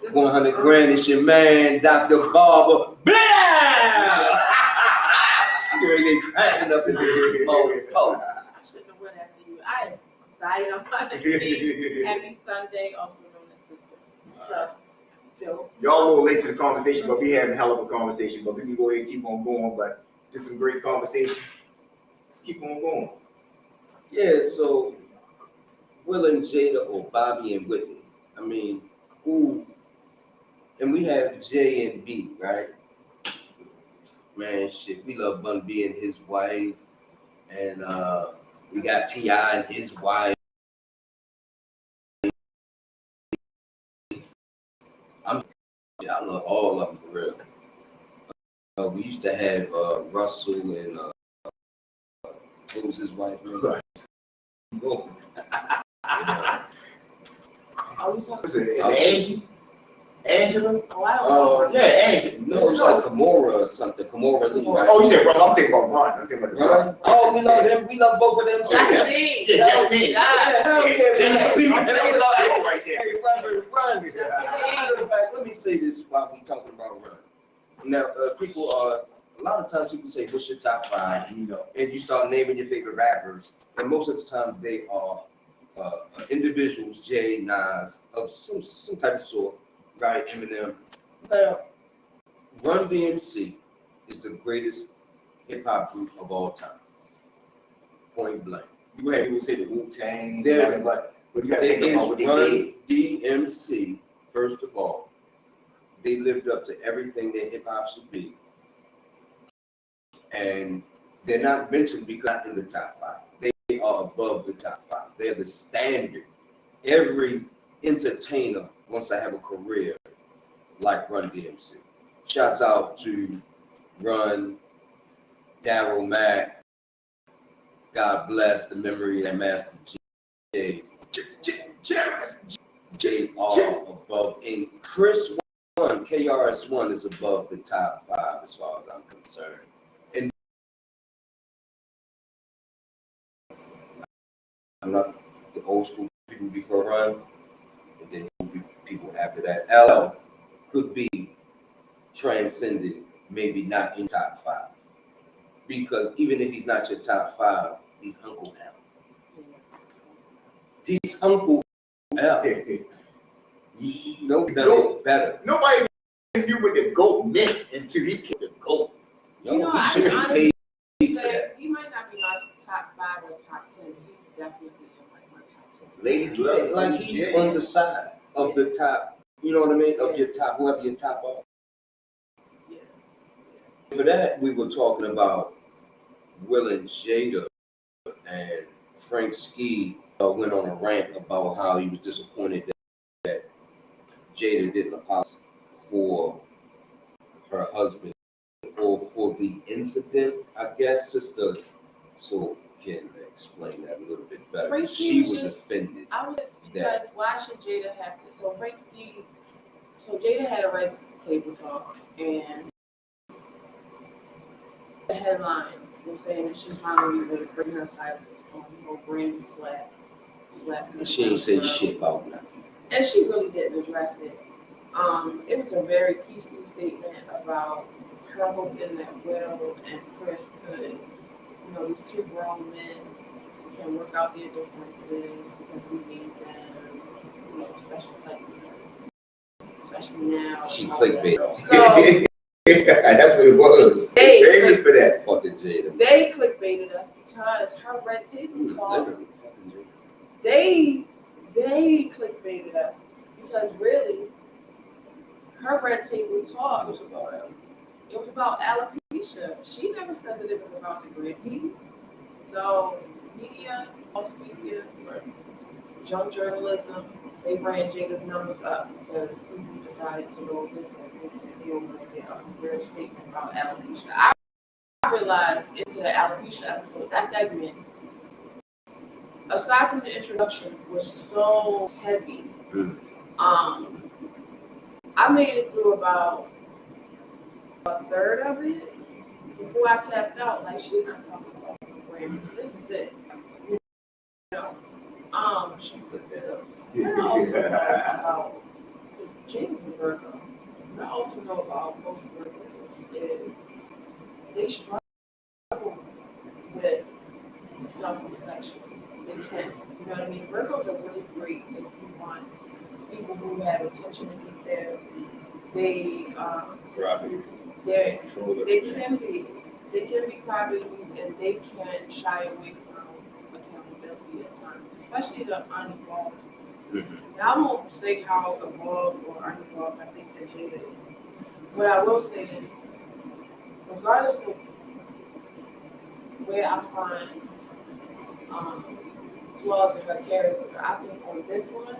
100 grand is your man, Dr. Barber. Blah! You're gonna get cracking up in this mode. I shouldn't have went after you. I am Zayaan. Happy Sunday, also known as Sister. So, y'all a little late to the conversation, but we having a hell of a conversation. But we can go ahead and keep on going. But just some great conversation. Let's keep on going. Yeah, so Will and Jada or Bobby and Whitney. I mean, who? And we have J and B, right? Man, shit, we love Bun B and his wife, and we got T.I. and his wife. I love all of them for real. We used to have Russell and what was his wife? Right. Yeah. are we talking? Is it Angie? Angela? Oh, I don't know. Yeah, Angela. No, it's like Kimora or something. Kimora Lee, right? Oh, you said Ron. I'm thinking about Ron. I'm thinking about Ron. Oh, we love them. We love both of them. Justine. Yeah, Justine. Yeah. Hell yeah. We love That's right there. Hey, Run. Matter of fact, let me say this while we talking about Run. Now, people are, a lot of times people say, what's your top five? You know. And you start naming your favorite rappers. And most of the time they are individuals, Jay, Nas, of some type of sort, right? Eminem. Now, Run DMC is the greatest hip hop group of all time. Point blank. You go ahead and say the Wu-Tang. There- But you got to It think about what is they Run did. DMC, first of all. They lived up to everything that hip hop should be. And they're not mentioned because they're not in the top five. They are above the top five. They're the standard. Every entertainer wants to have a career like Run DMC. Shouts out to Run, Darryl Mack. God bless the memory of that Master J. J are above. And Chris One, KRS-One is above the top five as far as I'm concerned. And I'm not the old school people before Run, and then people after that. LL could be transcended, maybe not in top five. Because even if he's not your top five, he's Uncle L. He's Uncle L. Nobody does it better. Nobody knew what the GOAT meant until he came the GOAT. You know, he I should be honestly paid for say that. he might not be my top 5 or top 10. He's definitely in like my top 10. Ladies love it. Like he's on the side of the top, you know what I mean? Of your top, whoever your top are. Yeah. For that, we were talking about Will and Jada, and Frank Ski went on a rant about how he was disappointed that Jada didn't apologize for her husband or for the incident, I guess, sister. So can explain that a little bit better. Frank She Ski was was just- offended. I was because why should Jada have to? So Frank Ski, so Jada had a Red Table Talk, and the headlines were saying that she finally was breaking her silence on the whole Brandy slap. And she ain't say shit about nothing. And she really didn't address it. It was a very PC statement about her hoping that Will and Chris could, you know, these two grown men can work out their differences because we need them, you know, especially now. She and all clickbait. that. So That's what it was. They Famous for that. Fucking Jada. they clickbaited us because her Red Table Talk. Literally, fucking Jada. They clickbaited us because really her Red Table Talk. It was about him. It was about alopecia. She never said that it was about the Grand Prix. So media, most media, junk journalism, they ran Jada's numbers up because people decided to go listen and they were going to get a real statement about alopecia. I realized into the alopecia episode, that segment, aside from the introduction, was so heavy. I made it through about a third of it before I tapped out. Like, she's not talking about the Grammys. This is it. You know. She put that up. And I also talked about Jada's a Virgo. What I also know about most Virgos is they struggle with self-reflection. They can, you know what I mean? Virgos are really great if you want people who have attention to detail. They Probably they control they everything. can be crybabies and they can shy away from accountability at times, especially the uninvolved. Now I won't say how evolved or uninvolved I think that Jada is. What I will say is, regardless of where I find flaws in her character, I think on this one,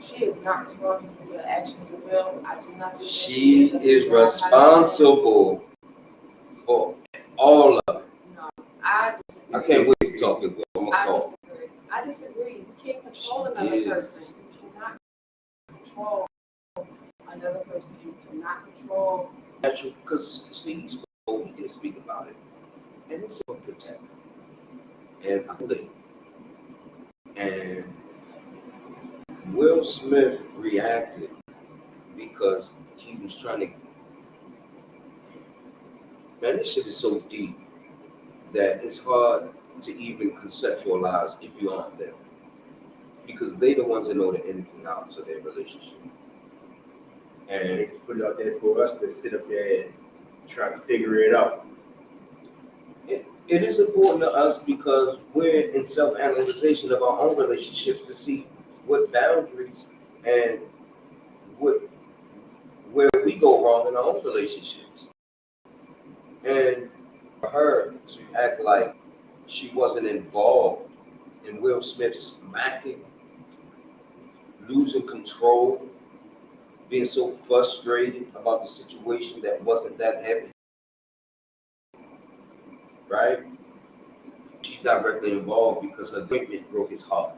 she is not responsible for the actions of Will. I do not think She is responsible for all of it. No, I disagree. I can't wait to talk to Will. I'm gonna I call. disagree. I disagree. You can't control another She is. person. You cannot control another person. You cannot control. Natural, because see, he did speak about it, and it's so protected. And I believe, and Will Smith reacted because he was trying to. Man, this shit is so deep that it's hard to even conceptualize if you aren't there, because they the ones that know the ins and outs of their relationship. And they just put it out there for us to sit up there and try to figure it out. It is important to us because we're in self-analyzation of our own relationships to see what boundaries and where we go wrong in our own relationships. And for her to act like she wasn't involved in Will Smith smacking, losing control, being so frustrated about the situation that wasn't that heavy, right? She's directly involved because her appointment broke his heart.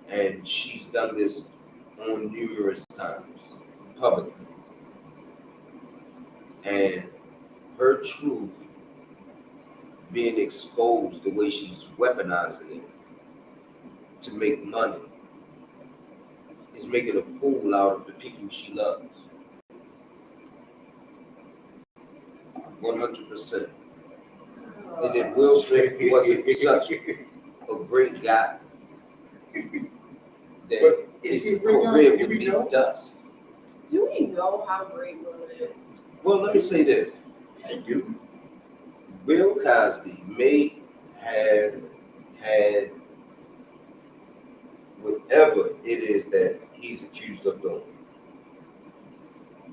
And she's done this on numerous times, publicly. And her truth being exposed the way she's weaponizing it to make money is making a fool out of the people she loves. 100%. And if Will Smith wasn't such a great guy, then his career would be dust. Do we know how great Will is? Well, let me say this. I do. Bill Cosby may have had whatever it is that he's accused of doing.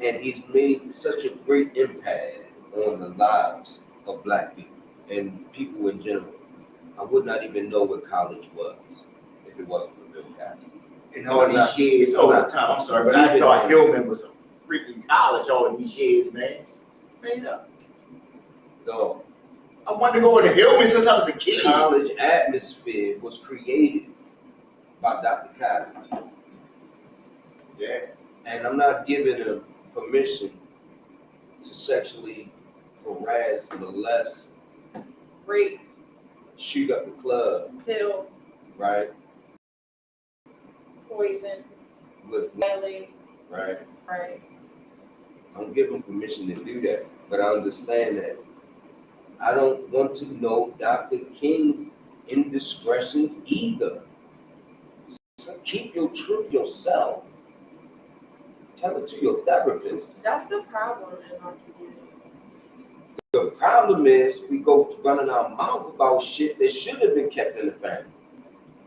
And he's made such a great impact on the lives of Black people and people in general. I would not even know what college was if it wasn't for Bill Cosby. And all these years, I'm sorry, but I thought Hillman was a freaking college all these years, man. Made up. No. I wanted to go to Hillman since I was a kid. College atmosphere was created by Dr. Cosby. Yeah. And I'm not giving him permission to sexually harass, molest, Rape, shoot up the club, pill, right? poison, With violate, right? right? I don't give him permission to do that, but I understand that. I don't want to know Dr. King's indiscretions either. So keep your truth yourself. Tell it to your therapist. That's the problem in our community. The problem is we go running our mouth about shit that should have been kept in the family.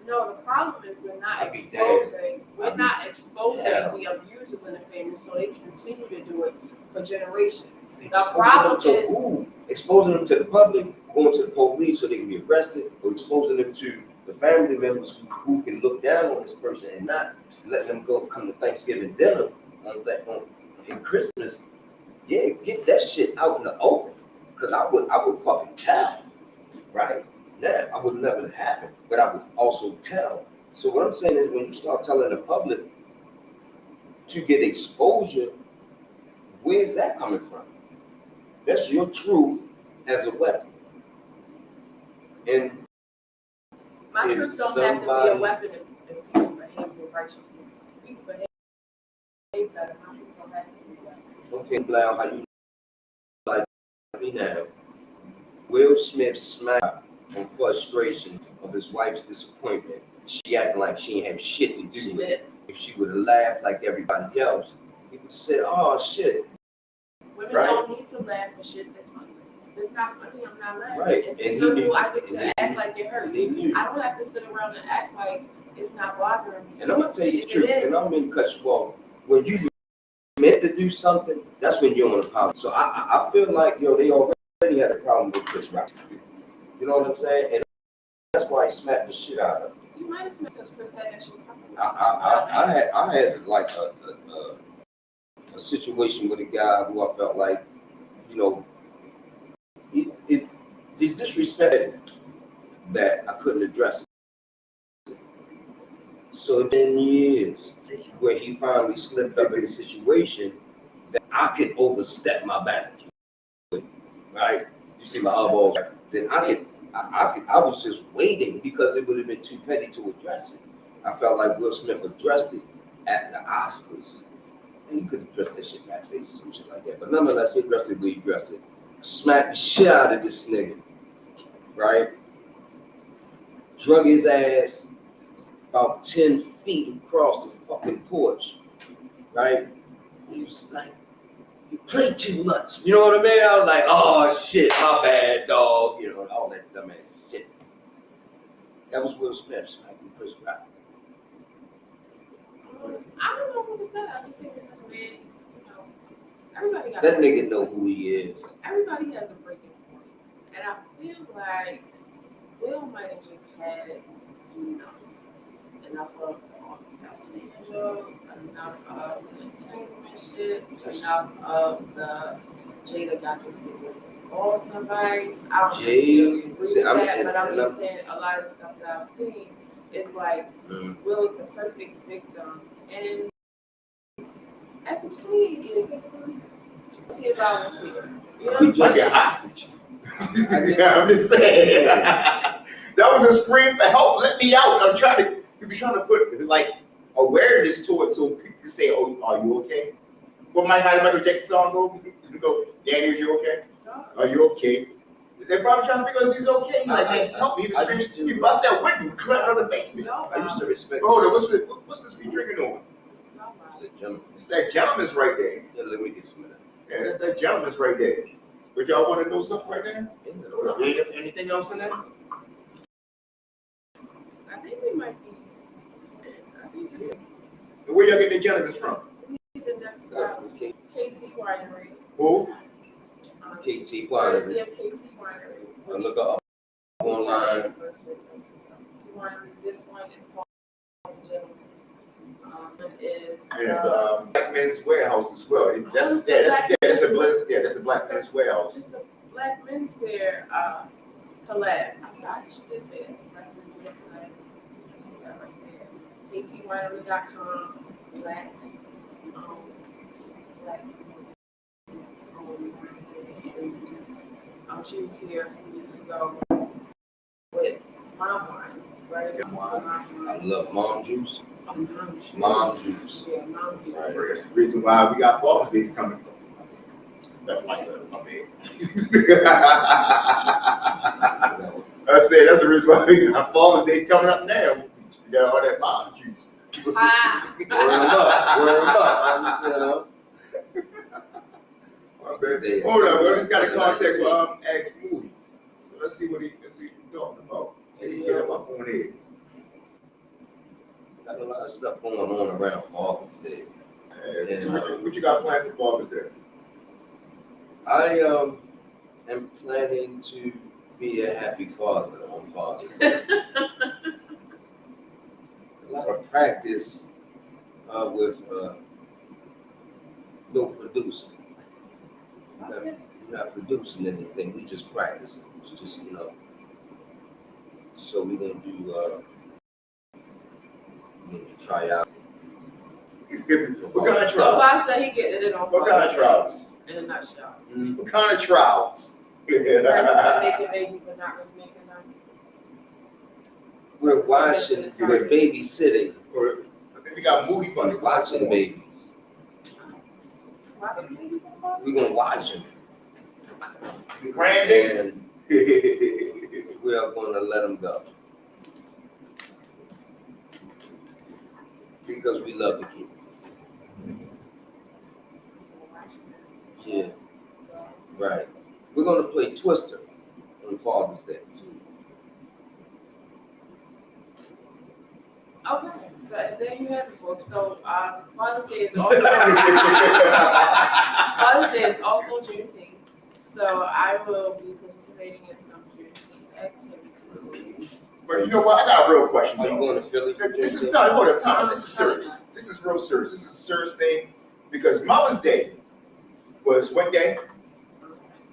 No, the problem is we're not I'd be exposing. We're not exposing Yeah. the abusers in the family, so they continue to do it for generations. Exposing problem them to is- who? Exposing them to the public, going to the police so they can be arrested, or exposing them to the family members who can look down on this person and not let them go come to Thanksgiving dinner in Christmas. Yeah, get that shit out in the open. Because I would fucking tell, right? Now, I would never happen, but I would also tell. So what I'm saying is when you start telling the public to get exposure, where's that coming from? That's your truth as a weapon. And My if truth don't have to be a somebody- weapon if people behave with righteousness. people behave better, how people don't have to do that. Okay, Blau, how you like me now? Will Smith smacked from frustration of his wife's disappointment. She acting like she ain't have shit to do with it. If she would have laughed like everybody else, he would have said, "Oh shit." Women Right. don't need to laugh for shit that's funny. If it's not funny, I'm not laughing. Right. If And it's he hurtful, knew- I get and to he act knew- like it hurts. He knew. I don't have to sit around and act like it's not bothering me. And I'm gonna tell you the If truth, it is, and I don't mean to cut you off. When you meant to do something, that's when you're on the power. So I feel like they already had a problem with Chris Rock. You know what I'm saying? And that's why he smacked the shit out of him. you might have smelled because Chris had that shit coming. I had like a situation with a guy who I felt like, he's disrespected that I couldn't address it. So 10 years where he finally slipped up in a situation that I could overstep my bounds with, right? You see my elbows, then I was just waiting because it would have been too petty to address it. I felt like Will Smith addressed it at the Oscars. And he could have addressed that shit backstage or some shit like that. But nonetheless, he addressed it where he addressed it. Smacked the shit out of this nigga, right? Drug his ass about 10 feet across the fucking porch, right? He was like, "You play too much." You know what I mean? I was like, "Oh shit, my bad, dog." All that dumbass shit. That was Will Smith smacking Chris Rock. I don't know who was that. I just think that this man, everybody got That nigga know who he is. Everybody has a breaking point. And I feel like Will might have just had enough of all the vaccine jokes, enough of the entanglement shit, enough of the Jada got this nigga's balls in the vice. I don't necessarily agree with that, but I'm just saying a lot of the stuff that I've seen is like Will is the perfect victim. And at the 20 years, see if I was here. You know, Like a hostage. I'm just saying. That was a scream for help. Let me out. You be trying to put like awareness to it so people can say, "Oh, are you okay?" What might have Michael Jackson song go? "Daniel, you okay? Are you okay?" They're probably trying to figure out if he's okay. He's like, "Man, help me!" He was screaming. He bust that window, climbed out of the basement. I used to respect. Hold on, what's this we drinking on? It's that gentleman's right there. Yeah, let me get some of that. Yeah, that's that gentleman's right there. But y'all want to know something right there? Anything else in there? I think we might be. Where y'all get the gentleman's from? The next KT Winery. Who? KT Courtesy Winery. of KT Winery. I look her up online. This one is called The Gentleman. It is And Black Men's Warehouse as well. That's a Black Men's Warehouse. just a Black Men's Wear collab. I forgot she did say that. Black Men's Wear collab. I see that right there. KTWinery.com. Black. Black. She was here a few weeks ago with Mom Wine, right? I love Mom Juice. Mom Juice. Yeah, Mom Juice. Right, that's the reason why we got Father's Day coming. That's my bad. I said that's the reason why we got Father's Day coming up now. We got all that Mom Juice. Ah. Word 'em up. You know. Hold on, we just got a context with X movie. So let's see what he's talking about. See if he get him up on here. Got a lot of stuff going on around Father's Day. So what you got planned for Father's Day? I am planning to be a happy father on Father's Day. A lot of practice with no producing. We're not producing anything. We just practicing. It's just So we're gonna do. Try out. What kind of So trials? Bob said he getting it on. What kind of trials? In a nutshell. What kind of trials? Making babies but not really making them. We're watching. We're babysitting. And we got Moody Bunny. We're watching babies. Watching babies on Father's We're gonna watch them. The grandbabies. And we are gonna let them go. Because we love the kids. Yeah, right. We're gonna play Twister on Father's Day. Okay, so there you have it, folks. So Father's Day is also Father's Day is also Juneteenth. So I will be participating in some Juneteenth activities. But you know what? I got a real question. Are you going to Philly for This is Juneteenth? not hold up time. This is serious. This is real serious. This is a serious thing because Mother's Day was what day?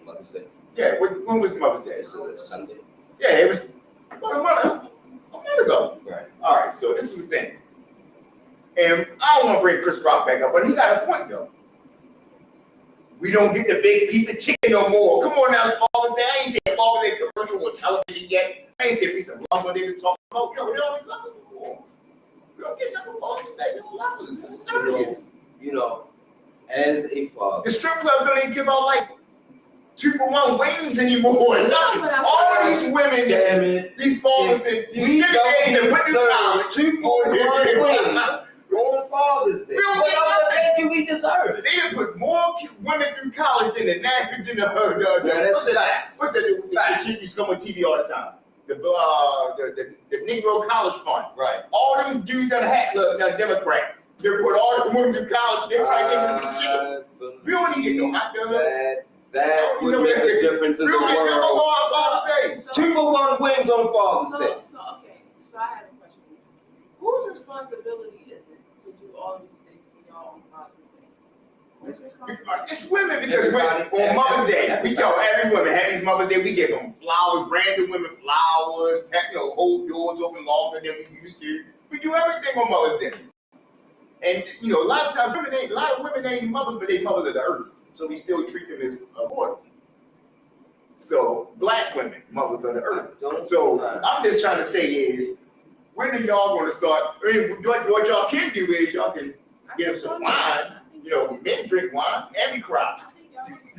Mother's Day. Yeah, when was Mother's Day? Is it Sunday? Yeah, it was about a month ago. Right. All right, so this is the thing. And I don't want to bring Chris Rock back up, but he got a point though. We don't get the big piece of chicken no more. Come on now, Father's Day. I ain't seen Father's Day commercial on television yet. I ain't seen a piece of lumber they was talking about. Yo, they don't love us no more. We don't get nothing Father's Day. They don't love us. This is serious. You know, as a father, The strip clubs don't even give out like 2-for-1 wings anymore. Nothing. All of these women, damn it, these fathers, these we sugar don't daddies that went through deserve college. 2 for 1 wings on Father's Day. We don't What get other nothing. day do we deserve? They done put more women through college than the national, than Yeah, that's facts. what's that? The kids used to come on TV all the time. The Negro College Fund. Right. All them dudes on the hat club now Democrat. They put all the women through college. They probably get them shit. We don't even get no hot dogs. That would make a difference in We the don't get no world. more on Father's Day. 2 for 1 wings on Father's Day. So okay. So I have a question. Whose responsibility is it to do all these things for y'all on Father's Day? Whose responsibility? It's women because on Mother's Day, we tell every woman, happy Mother's Day, we give them flowers, random women flowers, hold doors open longer than we used to. We do everything on Mother's Day. And a lot of times a lot of women ain't mothers, but they mothers of the earth. So we still treat them as aborted. So black women, mothers of the earth. So I'm just trying to say is, when are y'all going to start? I mean, what y'all can do is y'all can get them some wine. Men drink wine and we cry.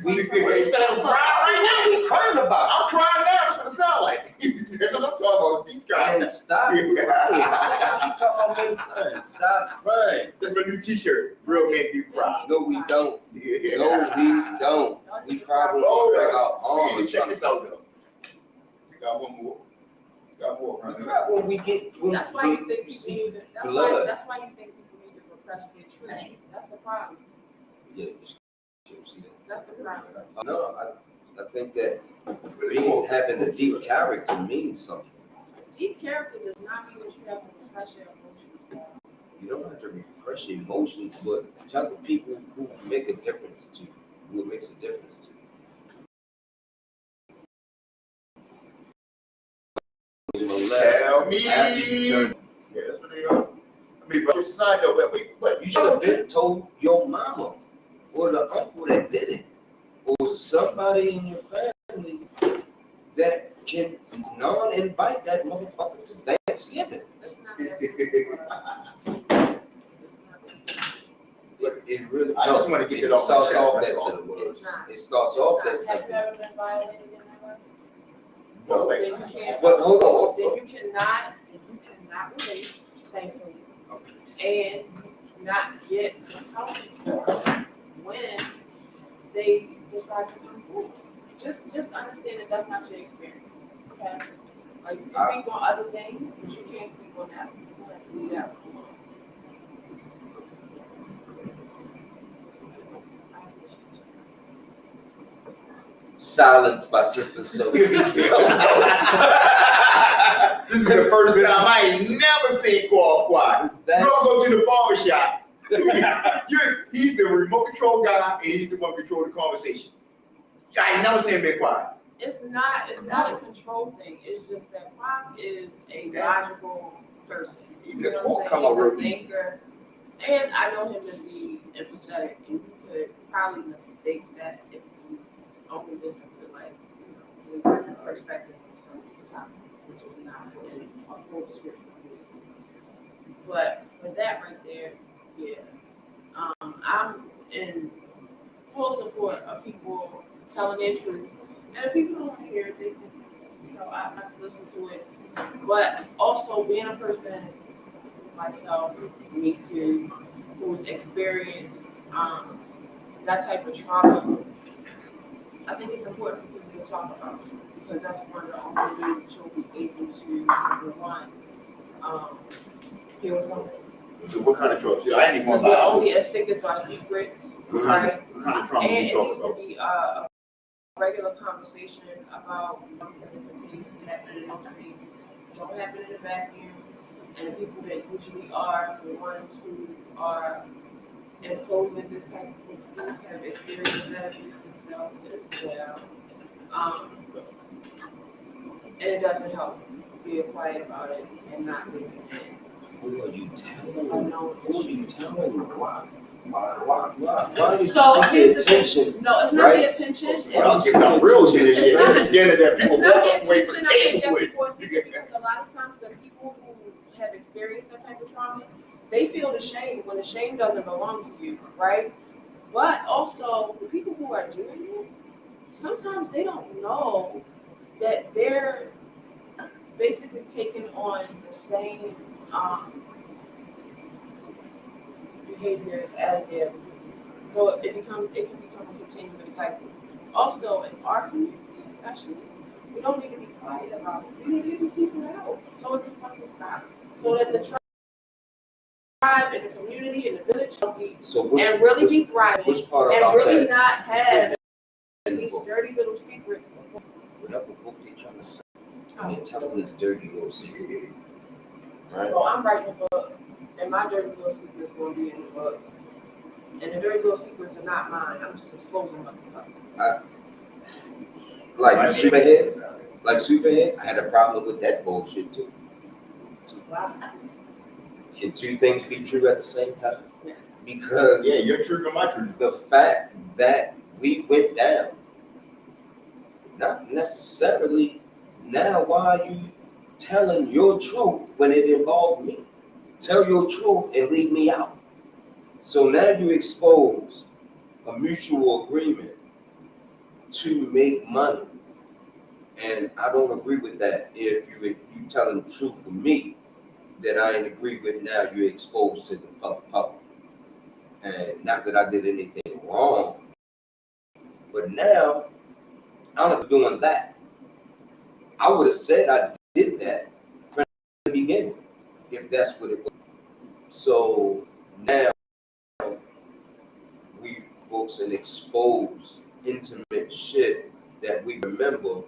We said I'm crying right now. What are we crying about? I'm crying now. That's what it sounds like. That's what I'm talking about. These guys. Man, stop crying. You talking about men crying. Stop crying. That's my new T-shirt. Real men do cry. No, we don't. Yeah. No, we don't. We cry when we break our arms. Check this out though. We got one more. We cry when we get. That's why you think people need to. That's why you think people need to repress their truth. That's the problem. Yeah. That's the problem. No, I think that having a deep character means something. Deep character does not mean that you have to repress your emotions. You don't have to repress your emotions, but tell the people who make a difference to you, who it makes a difference to you. Tell me. After you turn, Yeah, that's what they are. I mean, but side though, but you should have been told your mama or the uncle that did it, or somebody in your family that can non-invite that motherfucker to Thanksgiving. That's not It really. I just want to get it off my starts chest. off That's that all. set of words. It's not. It starts off that Have set you ever been violated in that way? No, Then wait. you can't. But hold on. Then you cannot relate, thankfully, and not get some help when they decide to come forward. Just understand that that's not your experience. Okay? Like you can speak on other things, but you can't speak on that. You have to leave that alone. Silence by Sister Sophie. This is the first time I ain't never seen Qual quiet. You don't go to the barber shop. He's the remote control guy, and he's the one controlling the conversation. I ain't never seen him be quiet. It's not a control thing. It's just that Pop is a logical person. Even You the know quote what I'm come saying? out real He's a easy. thinker. And I know him to be empathetic, and you could probably mistake that if you only listen to his perspective on some of these topics, which is not a full description of But for that right there, yeah, I'm in full support of people telling their truth. And if people don't want to hear it, they can, I have to listen to it. But also being a person, myself, me too, who's experienced that type of trauma, I think it's important for people to talk about it, because that's one of the only ways that you'll be able to, number one, heal from it. So what kind of trauma? I ain't even Because gonna we're lie. only as sick as our secrets, right? What kind of trauma And you it talking needs to about? be a regular conversation about, because it continues to happen, and those things don't happen in a vacuum. And the people that usually are the ones who are imposing this type of abuse have experienced that abuse themselves as well. And it doesn't help being quiet about it and not leaving it. Who are you telling? Unknown Who are you issues. telling? Why did you So seek here's the the attention? thing. No, it's not right? the attention. It's Well, I'm giving out real shit. It's This not- is dinner that people not walk the away from attention. the I think table that with. people are thinking, because a lot of times the people who have experienced that type of trauma, they feel the shame when the shame doesn't belong to you, right? But also the people who are doing it, sometimes they don't know that they're basically taking on the same behaviors as them. So it can become a continuous cycle. Also, in our community especially, we don't need to be quiet about it. We need to get these people out so it can fucking stop. So that the tribe and the community and the village So and really be thriving which part and about really that? not have In the these book? dirty little secrets. Whatever book they trying to say, and they telling this dirty little secret, right? So I'm writing a book, and my dirty little secrets going to be in the book. And the dirty little secrets are not mine. I'm just exposing motherfuckers. Like Superhead, I had a problem with that bullshit too. Wow. Can two things be true at the same time? Yes. Because Yeah, your truth and my truth. the fact that we went down, not necessarily now, why are you telling your truth when it involved me? Tell your truth and leave me out. So now you expose a mutual agreement to make money. And I don't agree with that. If you telling the truth for me, that I ain't agree with, now you're exposed to the public. And not that I did anything wrong, but now I'm not doing that. I would have said I did that from the beginning, if that's what it was. So now we books and expose intimate shit that we remember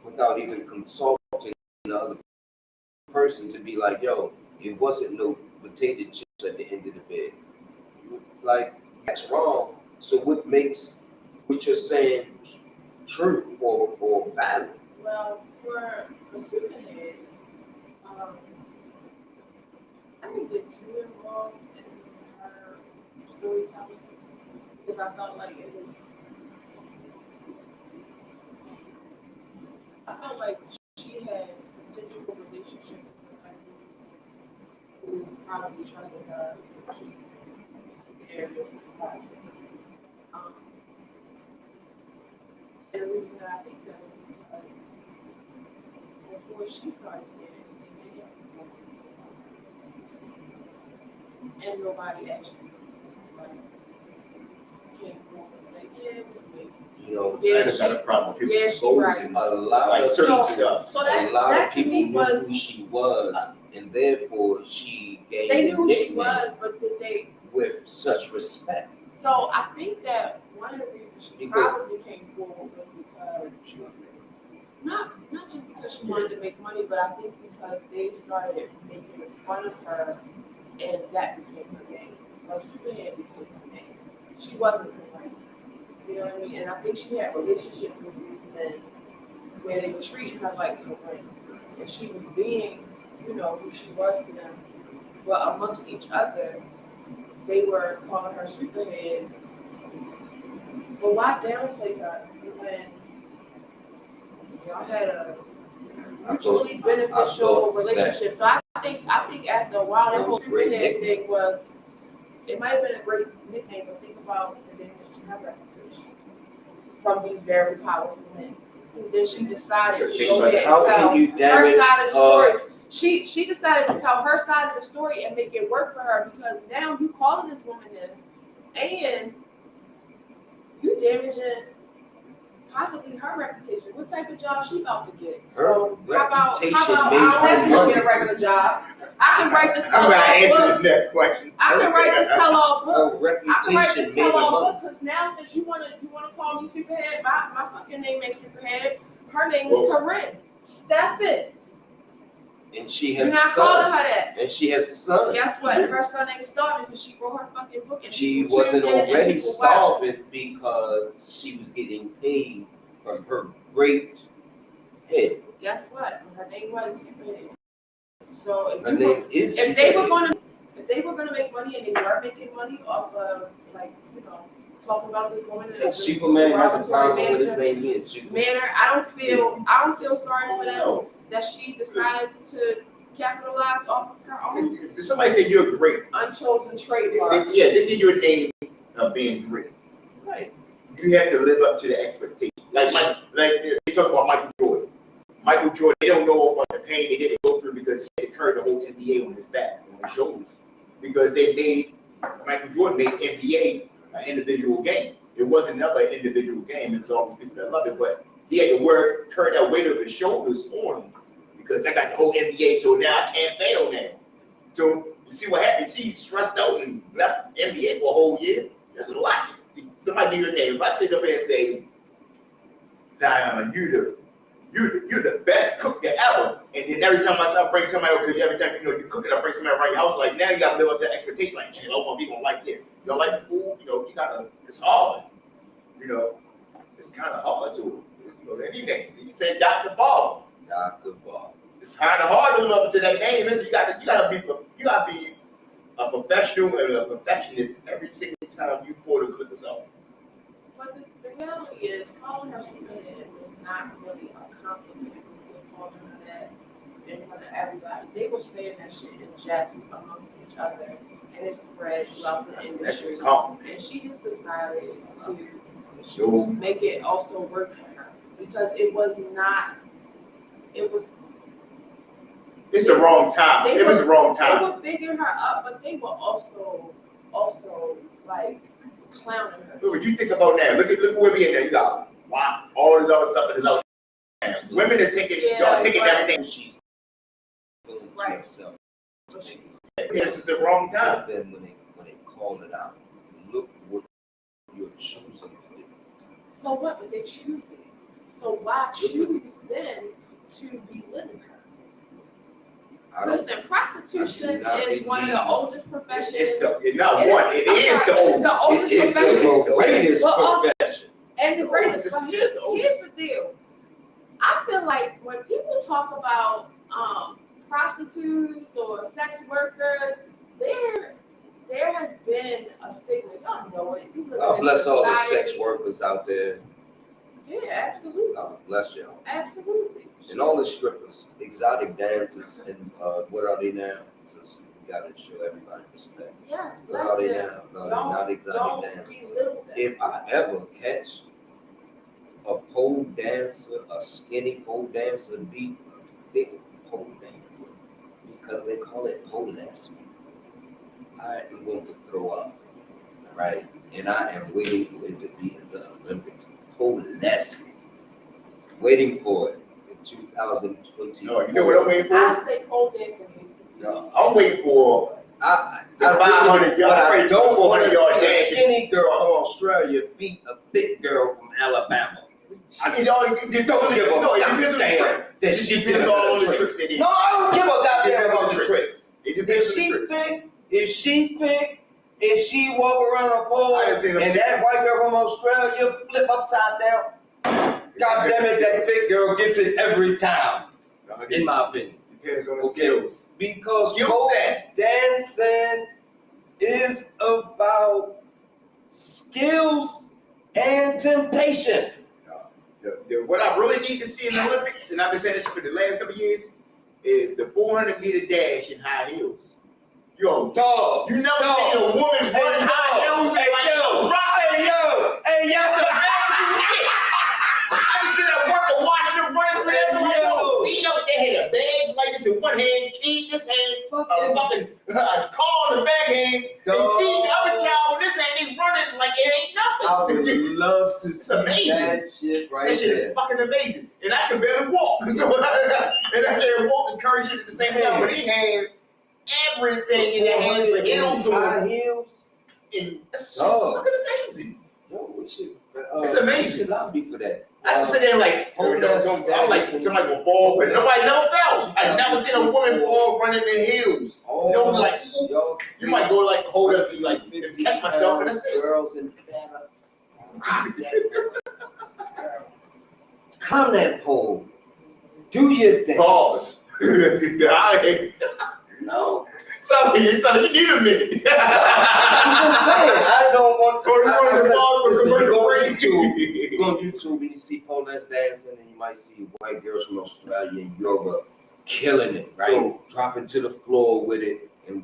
without even consulting the other person to be like, yo, it wasn't no potato chips at the end of the bed. Like, that's wrong. So what makes what you're saying true or valid? Well, for Superhead, I didn't get too involved in her storytelling because I felt like she had consensual relationships with somebody who probably trusted her to keep their business private. And the reason that I think that was because before she started saying anything, they had to say, and nobody actually came forth and said, yeah, it was me. You know, I just got a problem with people exposing a lot like of certain So stuff. that, a lot that of to people me knew was, who she was, and therefore she gained they a knew who she nickname was, but did they? with such respect. So I think that one of the reasons she probably came forward was because not just because she wanted to make money, but I think because they started making fun of her, and that became her name. Like Superhead became her name. She wasn't her name. You know what I mean? And I think she had relationships with these men where they were treating her like her friend, and she was being, who she was to them. But amongst each other, they were calling her Superhead. But why downplay her when y'all had a mutually beneficial relationship? So I I think after a while, that That whole was a great superhead nickname. thing was, it might have been a great nickname, but think about the damage to her reputation from these very powerful men. And then she decided to go ahead and How tell can you her damage side of the story. She decided to tell her side of the story and make it work for her, because now you calling this woman this, and you damaging possibly her reputation. What type of job she about to get? So how about I don't have to get a regular job? I can write this I'm not tell-all answering book. that question. I can write this tell-all book. Her I can write reputation this made her tell-all money. book, because now since you wanna call me Superhead, my fucking name ain't Superhead. Her name is Corinne Steffens. And she has You're a not calling son. her that. And she has a son. Guess what? Her son ain't starving because she wrote her fucking book, and She people wasn't tuned in and already people watched. starving because she was getting paid from her great head. Guess what? Her name wasn't Superhead. So Her name is if they were Superhead. gonna make money, and they were making money off of, like, talking about this woman in a Superman has a problem with his derogatory name is Superman. manner, I don't feel sorry for them that she decided to capitalize off of her own Somebody said you're great. unchosen trademark. Yeah, they give you a name of being great. Right. You have to live up to the expectation. Like they talk about Michael Jordan. Michael Jordan, they don't know about the pain they had to go through because he had to carry the whole NBA on his back, on his shoulders. Because Michael Jordan made NBA an individual game. It wasn't another individual game. It was all the people that loved it, but he had to carry that weight of his shoulders on him because I got the whole NBA, so now I can't fail now. So you see what happens? He's stressed out and left NBA for a whole year. That's a lot. Somebody give your name. If I sit up there and say, Zayaan, you're the best cook ever, and then every time I bring somebody over, because every time you cook it, I bring somebody around your house. Like now you gotta live up to the expectation. Like, man, I want people to like this. You don't like the food, you gotta. It's hard. It's kind of hard to. Any name. You say Dr. Barber. Dr. Barber. It's kind of hard to live up to that name. You gotta be a professional and a perfectionist every single time you pour the clippers out. But the reality is, calling her Superhead was not really a compliment. They were calling her that in front of everybody. They were saying that shit in jest amongst each other, and it spread throughout the industry. And she just decided to make it also work for her, because it was not. It was. It's the wrong time. It was the wrong time. They were bigging her up, but they were also like clowning her. Look what you think about now. Look where we at now. You got all this other stuff that is out there. Women are taking everything. She's doing to Right. herself. This is the wrong time. Then when they call it out, look what you're choosing to do. So what? But they choose it. So why choose then to belittle her? Listen, prostitution is one of the oldest professions. It is the oldest. It is the greatest profession. And the greatest. But here's the deal. I feel like when people talk about prostitutes or sex workers, there has been a stigma. Y'all know it. God bless all the sex workers out there. Yeah, absolutely. God bless y'all. Absolutely. And all the strippers, exotic dancers, and what are they now? Just, you gotta show everybody respect. Yes, What are they now? No, they're not exotic dancers. If I ever catch a pole dancer, a skinny pole dancer beat a big pole dancer, because they call it polesque, I am going to throw up, right? And I am waiting for it to be in the Olympics. Polesque. Waiting for it. 2020. No, you know what I'm waiting for? I say pole dancing used to be. No, I'm waiting for the 500 yard. I don't want to see a dash. skinny girl from Australia beat a thick girl from Alabama. I mean, don't give a damn that she did all the tricks. No, I don't give a goddamn about the tricks. If she walk around a pole and that white girl from Australia flip upside down, God damn it, that thick girl gets it every time, in my opinion. Depends on the skills. Because pole dancing is about skills and temptation. What I really need to see in the Olympics, and I've been saying this for the last couple of years, is the 400-meter dash in high heels. Yo, Dog. you never seen a woman run high heels and like, yo, drop it, yo. Hey, That's a magical shit. I just sit at work and watching them running through that like, yo, they had a bags like this in one hand, key this hand, a fucking car on the back hand, and feed the other child on this hand, they running like it ain't nothing. I would love to see amazing. that shit right That shit there. is fucking amazing. And I can barely walk. And I can't walk and carry shit at the same time. But he had everything in their hands with heels on. High heels. And that's just fucking amazing. Yo, we should. It's amazing. We should lobby for that. I just sit there like, I'm like, somebody will fall, but nobody never fell. I've never seen a woman fall running in heels. No, like, you might go like, hold up, you like, catch myself, and that's it. Girls in comment poll. Do your thing. Pause. No. Sorry, you need a minute. I'm just saying, I don't want to you go on YouTube and you see Police dancing, and you might see white girls from Australia and Europe killing it, right? So, dropping to the floor with it, and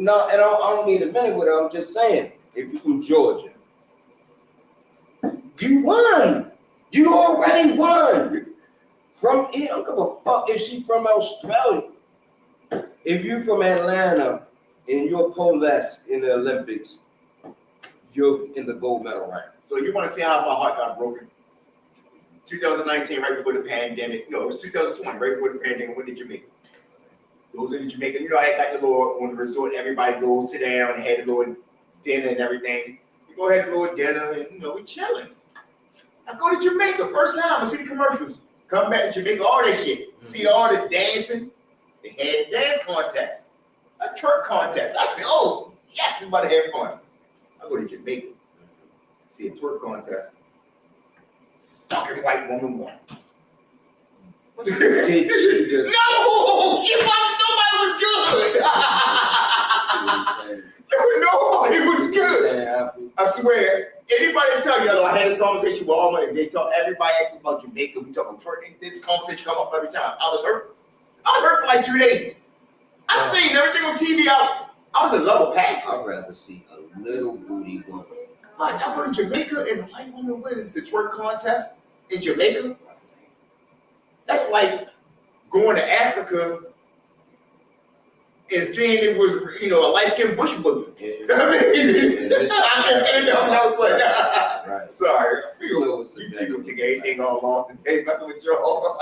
I don't need a minute with it. I'm just saying, if you're from Georgia, you won. You already won. From it, I don't give a fuck if she's from Australia. If you're from Atlanta and you're Police in the Olympics, you're in the gold medal round. So you want to see how my heart got broken? 2019, right before the pandemic. No, it was 2020, right before the pandemic. When did Jamaica? Goes into Jamaica. You know, I got the little on the resort. Everybody goes sit down and had a little dinner and everything. We go ahead and a little dinner, and we chilling. I go to Jamaica first time. I see the commercials. Come back to Jamaica, all that shit. See all the dancing. They had a dance contest, a twerk contest. I said, oh, yes, we about to have fun. I go to Jamaica, see a twerk contest. Fucking white woman won. Did she just... No, she wasn't. Nobody was good. Nobody was good. I swear. Anybody tell you, I had this conversation with all my, they talk, everybody asked me about Jamaica. We talk about twerking. This conversation come up every time. I was hurt. I was hurt for like 2 days. I seen everything on TV. I was in love with Patrick. I'd rather see a little booty woman. But I go to Jamaica and a white woman wins the twerk contest in Jamaica. That's like going to Africa and seeing it was, a light-skinned bush boogie. Right. Sorry, I feel you people take anything all off the day, messing with y'all.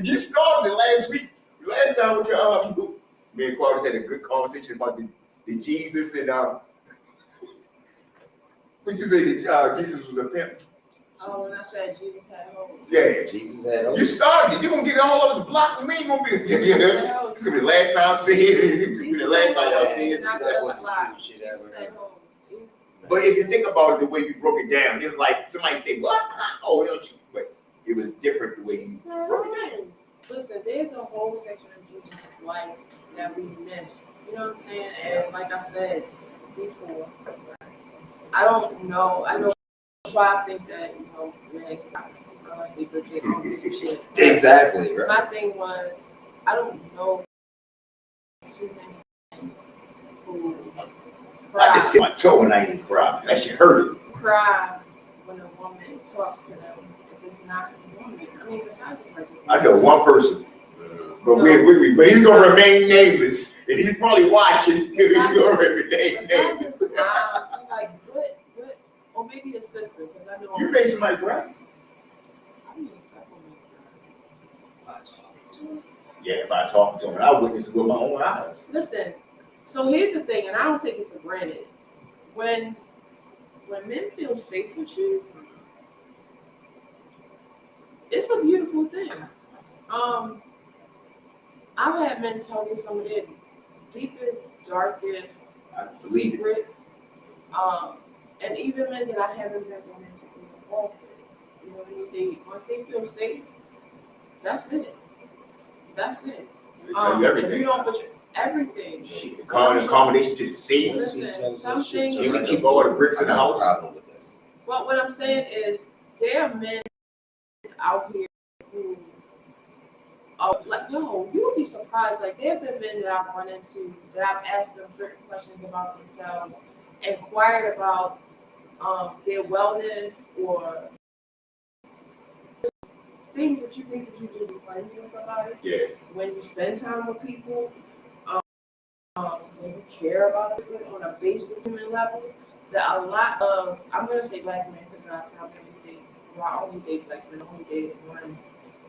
You started it last week. Last time with your me and Quality had a good conversation about the Jesus and would you say that Jesus was a pimp? Oh, when I said Jesus had hope. Yeah, Jesus had hope. You started it. You're gonna get all of us blocked with me. It's gonna be the last time I see it. It's gonna be the last time I see it. But if you think about it, the way you broke it down, it was like somebody say, "What? Oh, don't you?" But it was different the way you broke it down. Listen, there's a whole section of Jesus' life that we missed. You know what I'm saying? And like I said before, I don't know. I know why I think that, when they stop, unless they put their own some shit. Exactly, right. My thing was, I don't know too many men who I just hit my toe and I didn't cry. That shit hurt. Cry when a woman talks to them if it's not his woman. I mean, besides like I know one person, but but he's gonna remain nameless, and he's probably watching. He's gonna remain nameless. Like good, or maybe a sister, because I know you made somebody cry. I mean, several men cry. By talking to him. Yeah, by talking to him, I witnessed it with my own eyes. Listen, so here's the thing, and I don't take it for granted. When men feel safe with you, it's a beautiful thing. I've had men tell me some of their deepest, darkest secrets. And even men that I haven't been romantically involved with. You know what I mean? Once they feel safe, that's it. That's it. They tell you everything. If you don't put everything. Shit, the combination to the safe. Listen, some things. You can keep all the bricks in the house. But what I'm saying is, there are men out here who like, yo, you would be surprised. Like, there have been men that I've run into that I've asked them certain questions about themselves, inquired about their wellness or things that you think that you just be friends with somebody. Yeah. When you spend time with people, when you care about it on a basic human level, that a lot of, I'm going to say black men because I only date black men. I only dated one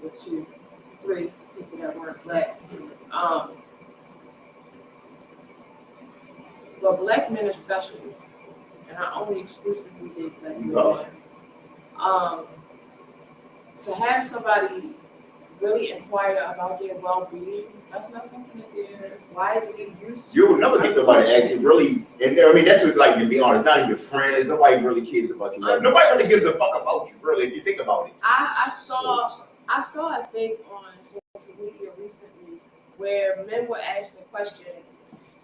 or two, three people that weren't black. But black men especially, and I only exclusively date black men. To have somebody really inquire about their well-being, that's not something that they're widely used to. You'll never get nobody acting really, and I mean, that's what, like, to be honest, not even your friends, nobody really cares about you. Like, nobody really gives a fuck about you, really, if you think about it. I saw a thing on social media recently where men were asked the question,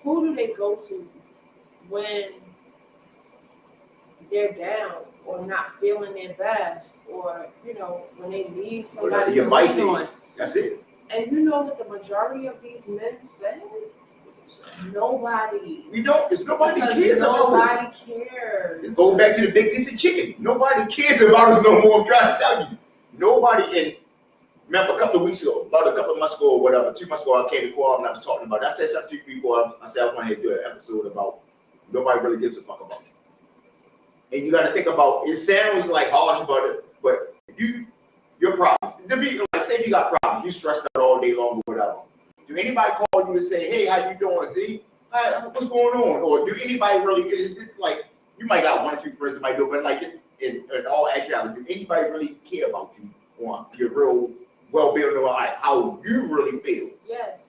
who do they go to when they're down or not feeling their best, or when they need somebody Your to vice lean on? is, that's it. And you know what the majority of these men said? Nobody. We don't. It's nobody Because cares about us. Nobody cares. It's going back to the big piece of chicken. Nobody cares about us no more. I'm trying to tell you. Nobody. And remember, a couple of weeks ago, about a couple of months ago or whatever, 2 months ago, I came to call and I was talking about it. I said something to you before. I said I want to do an episode about nobody really gives a fuck about you. And you got to think about, it sounds like harsh about it, but your problems. To be like, say you got problems, you stressed out all day long or whatever. Do anybody call you and say, hey, how you doing, Z? What's going on? Or do anybody really, like, you might got one or two friends that might do it, but like this, in all actuality, do anybody really care about you on your real well-being or like how you really feel? Yes.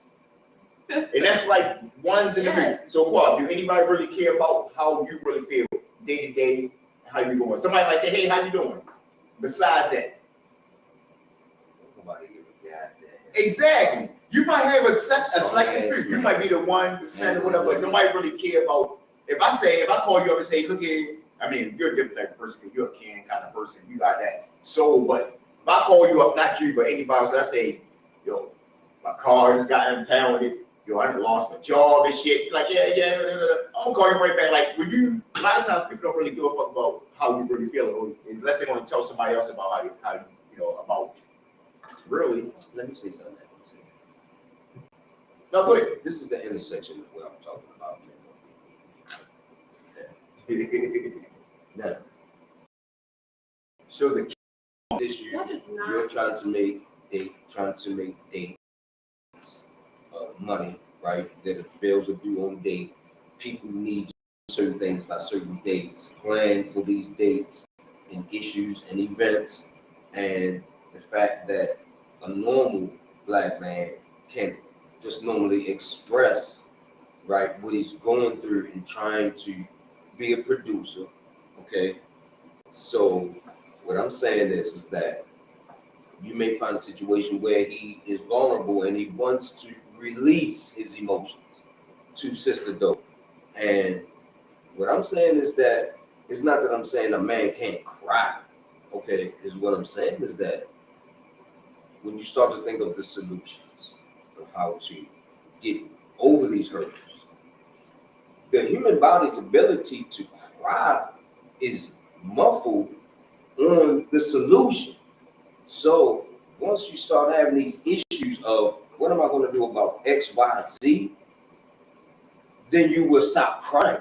And that's like ones in the Yes. So what? Do anybody really care about how you really feel day to day? How you doing? Somebody might say, hey, how you doing? Besides that. Nobody give a goddamn. Exactly. You might have a selective few. You might be the 1% or whatever, but nobody really care about. If I call you up and say, look here, I mean, you're a different type of person because you're a can kind of person. You got that soul, but if I call you up, not you, but anybody else, I say, yo, my car just got impounded. Yo, I done lost my job and shit. You're like, yeah. I'm gonna call you right back. Like, when you, a lot of times people don't really give a fuck about how you really feel, unless they want to tell somebody else about how you about you. Really. Let me say something. No, go ahead. This is the intersection of what I'm talking about. Now, Shows a issues That is not- you're trying to make money, right? That the bills are due on date. People need certain things by certain dates. Plan for these dates and issues and events, and the fact that a normal black man can just normally express, right, what he's going through and trying to be a producer. Okay, so what I'm saying is that you may find a situation where he is vulnerable and he wants to release his emotions to Sister Dope. And what I'm saying is that it's not that I'm saying a man can't cry. Okay, is what I'm saying is that when you start to think of the solutions of how to get over these hurdles, the human body's ability to cry is muffled on the solution. So once you start having these issues of what am I going to do about X, Y, Z, then you will stop crying.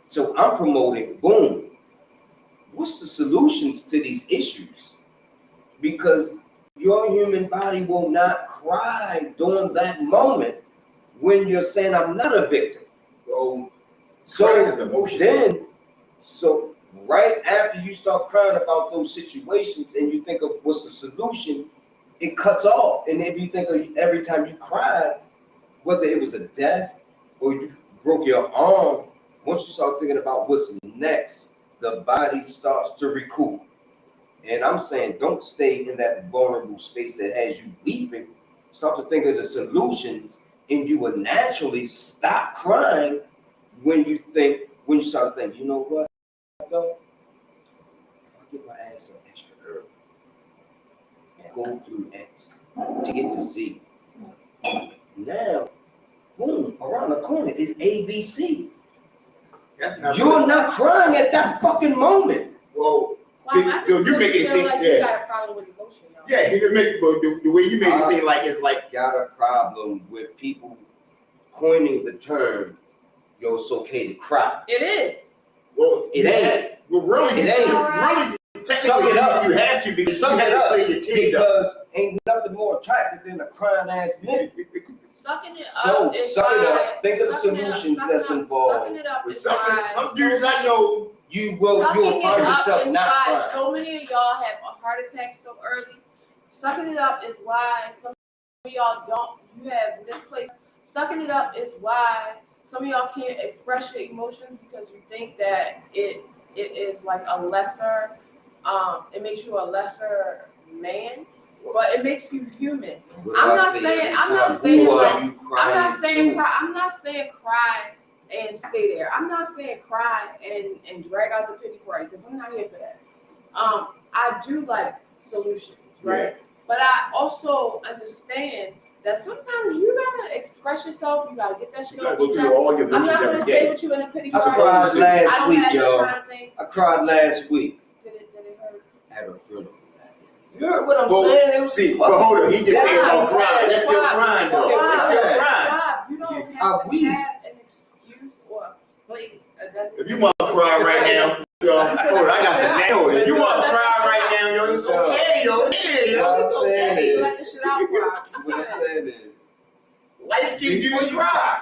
So I'm promoting, boom, what's the solutions to these issues? Because your human body will not cry during that moment when you're saying I'm not a victim. Crying is emotion. So right after you start crying about those situations and you think of what's the solution, it cuts off. And if you think of every time you cried, whether it was a death or you broke your arm, once you start thinking about what's next, the body starts to recoup. And I'm saying don't stay in that vulnerable space that has you weeping. Start to think of the solutions and you will naturally stop crying when you start to think, you know what, though? If I get my ass up extra early and go through X to get to Z, Now, boom, around the corner is ABC. That's not You're not crying at that fucking moment. Well, Wow, see, I yo, just you make it feel seem, like yeah. you got a problem with emotion, y'all. yeah, he can make, but the way you make it seem like it's like, Got a problem with people coining the term, yo, it's okay to cry. It is. well, It ain't. Well, really, It ain't. really, Suck it up. you have to because Suck you have it to up. play your team. Because ain't nothing more attractive than a crying ass nigga. Sucking it So, up is suck it why- up. Think of the sucking it up- solutions sucking that's up- involved. Sucking it up But is some why some dudes I know, You'll Sucking it find up yourself is not why crying. so many of y'all have a heart attack so early. Sucking it up is why some of y'all don't. You have misplaced. Sucking it up is why some of y'all can't express your emotions because you think that it is like a lesser. It makes you a lesser man, but it makes you human. What I'm do I not say saying- every I'm not time? saying Who like- are you I'm crying not saying to? cry. I'm not saying cry and stay there. I'm not saying cry and drag out the pity party because I'm not here for that. I do like solutions, right? But I also understand that sometimes you gotta express yourself. You gotta get that shit you gotta off go your through chest. all your I'm not emotions gonna every stay day. with you in a pity I party. cried I last don't week, have that y'all. kind of thing. I cried last week. Did it hurt? I had a funeral. You heard what I'm Well, saying? It was See, but hold on, he just said about Why? crying. That's still Why? crying though. Why? That's still crying. Bob, you don't have Are to we? have an excuse or a place. If you want to cry right now, yo, hold on, I got some nail. If you want to cry right now, yo, it's okay, yo, yeah, yo, it's okay. Let the shit out, Bob. What I'm saying is, Light skinned dudes cry.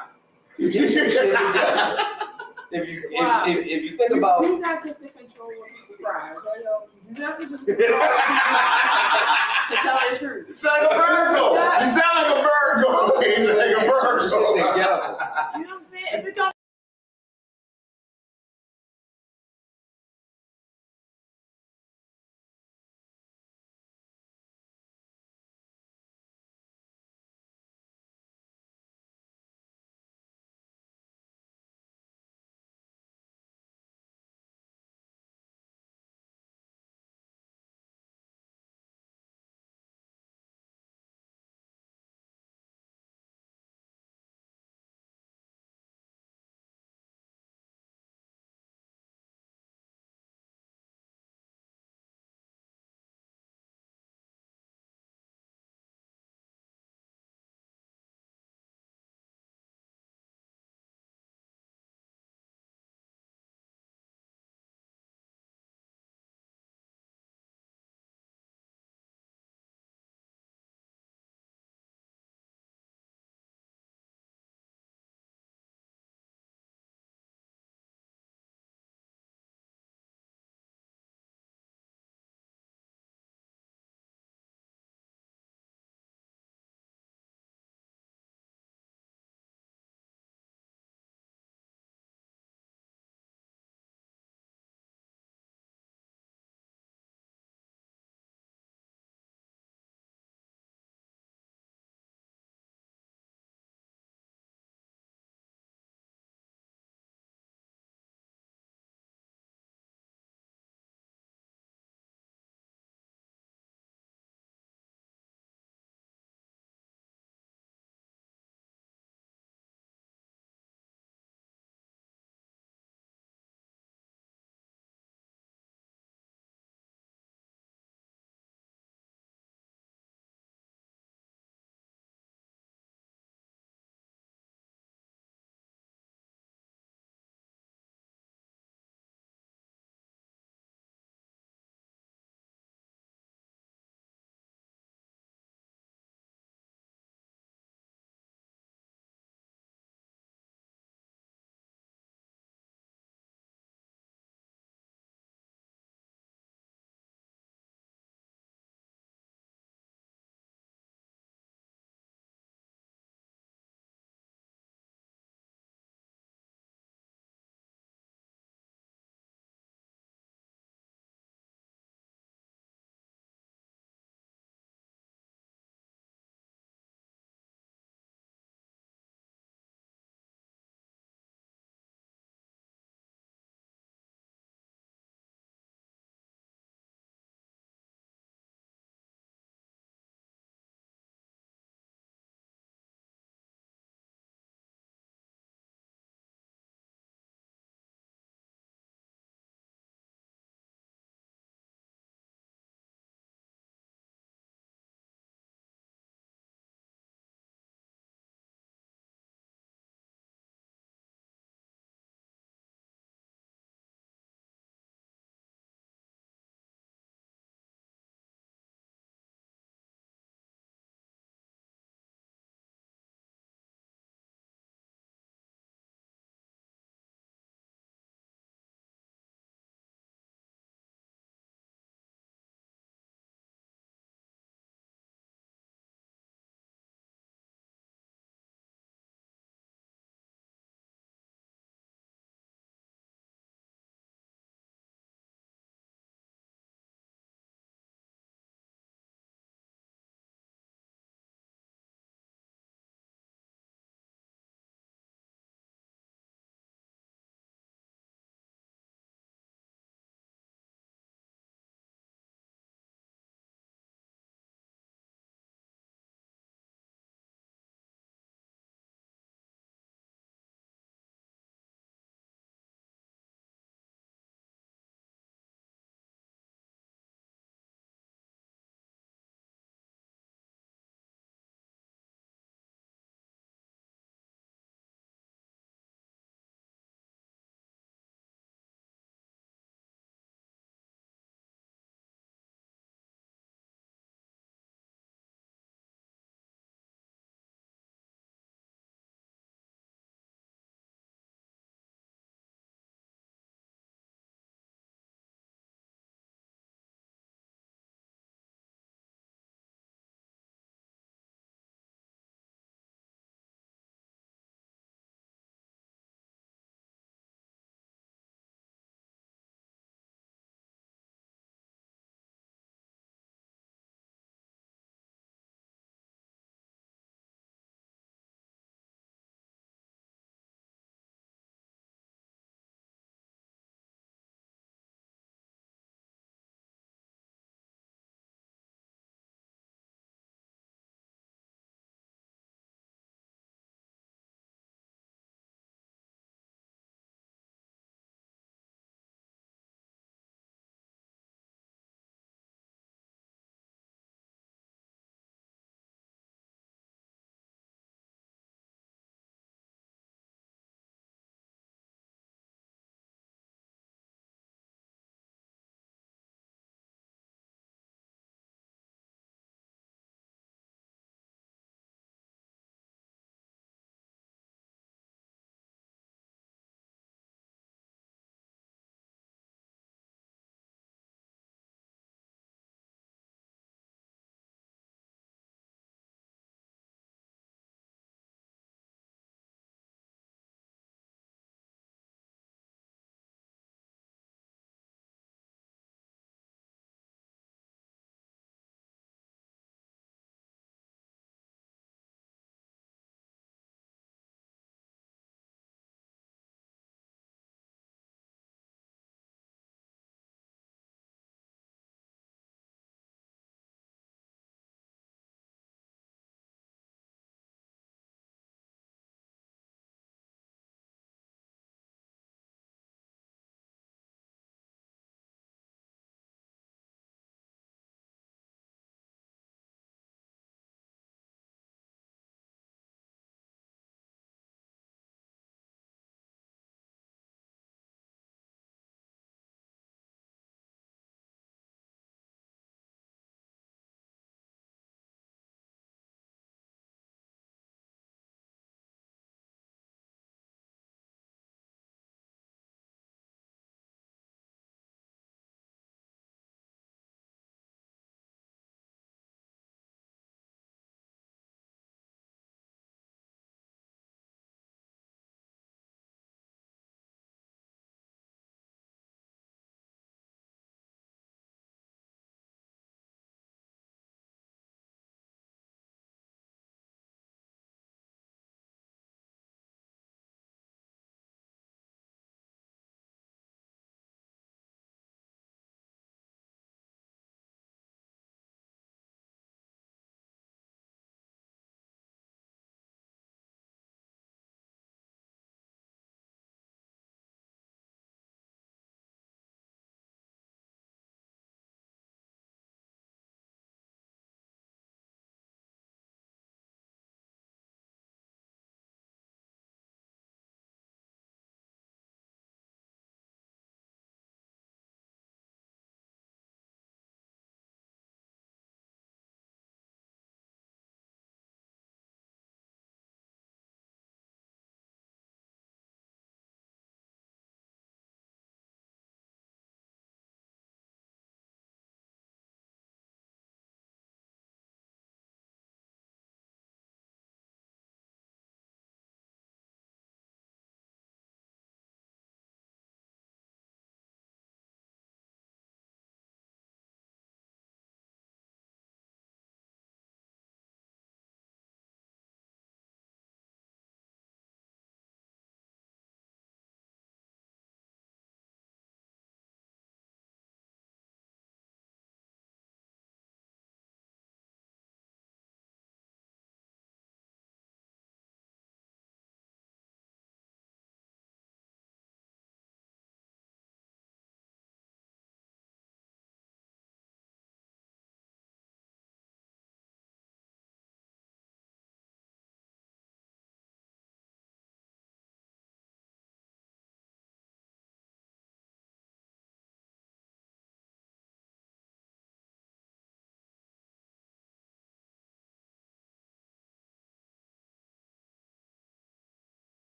get your shit together. If you think about you not get to control when people cry, okay, yo? You not get to control people to tell the truth. You sound like a Virgo. You sound like a Virgo. You sound like a shit Virgo. together. You know what I'm saying? If it don't